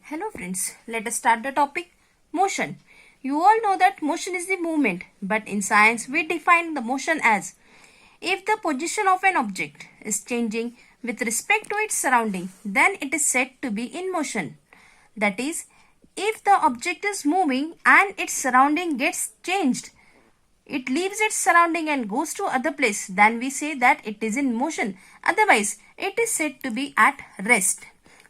Hello friends, let us start the topic motion. You all know that motion is the movement, but in science we define the motion as if the position of an object is changing with respect to its surrounding, then it is said to be in motion. That is, if the object is moving and its surrounding gets changed, it leaves its surrounding and goes to other place, then we say that it is in motion. Otherwise, it is said to be at rest.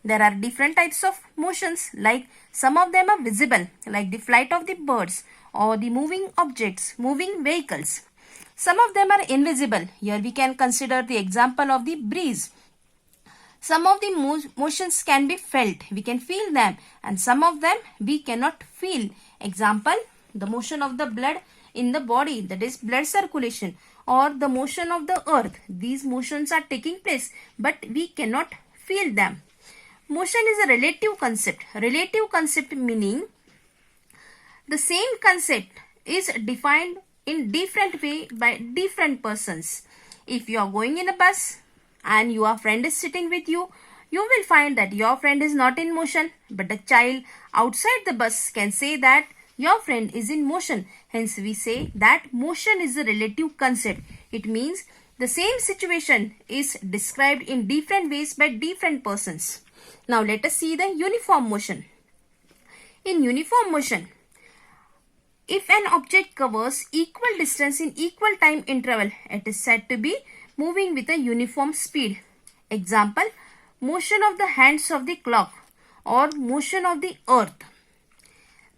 There are different types of motions, like some of them are visible, like the flight of the birds or the moving objects, moving vehicles. Some of them are invisible. Here we can consider the example of the breeze. Some of the motions can be felt. We can feel them, and some of them we cannot feel. Example, the motion of the blood in the body, that is blood circulation, or the motion of the earth. These motions are taking place, but we cannot feel them. Motion is a relative concept. Relative concept meaning the same concept is defined in different way by different persons. If you are going in a bus and your friend is sitting with you, you will find that your friend is not in motion, but a child outside the bus can say that your friend is in motion. Hence we say that motion is a relative concept. It means the same situation is described in different ways by different persons. Now let us see the uniform motion. In uniform motion, if an object covers equal distance in equal time interval, it is said to be moving with a uniform speed. Example, motion of the hands of the clock or motion of the earth.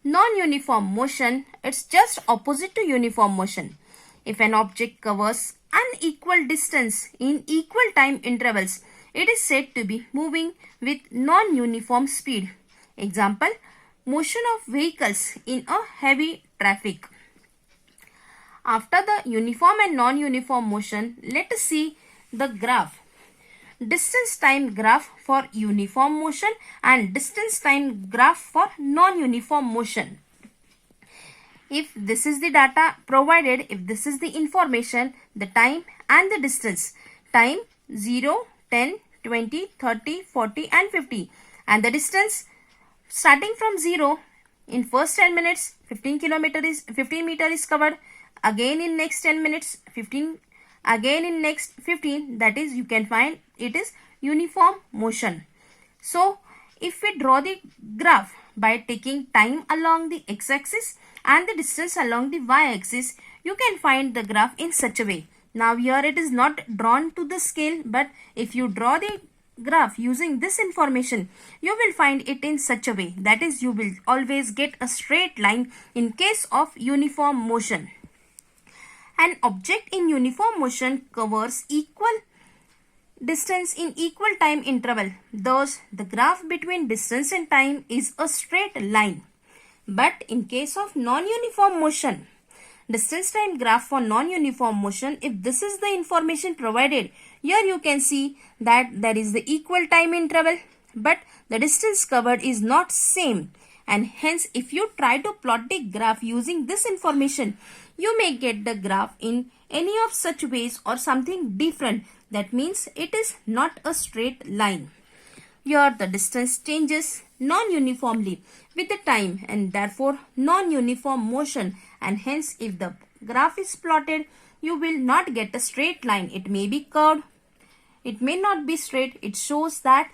Non-uniform motion, it's just opposite to uniform motion. If an object covers unequal distance in equal time intervals, it is said to be moving with non-uniform speed. Example, motion of vehicles in a heavy traffic. After the uniform and non-uniform motion, let us see the graph. Distance time graph for uniform motion and distance time graph for non-uniform motion. If this is the data provided, if this is the information, the time and the distance, time 0, 10, 20, 30, 40 and 50, and the distance starting from 0, in first 10 minutes 15 meter is covered, again in next 10 minutes 15, again in next 15, that is you can find it is uniform motion. So if we draw the graph by taking time along the x-axis and the distance along the y-axis, you can find the graph in such a way. Now here it is not drawn to the scale, but if you draw the graph using this information, you will find it in such a way. That is, you will always get a straight line in case of uniform motion. An object in uniform motion covers equal distance in equal time interval. Thus, the graph between distance and time is a straight line. But in case of non-uniform motion, distance time graph for non-uniform motion, if this is the information provided, here you can see that there is the equal time interval, but the distance covered is not same. And hence, if you try to plot the graph using this information, you may get the graph in any of such ways or something different. That means it is not a straight line. Here the distance changes non-uniformly with the time and therefore non-uniform motion, and hence if the graph is plotted, you will not get a straight line. It may be curved, it may not be straight. It shows that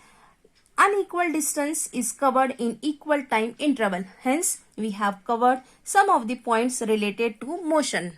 unequal distance is covered in equal time interval. Hence we have covered some of the points related to motion.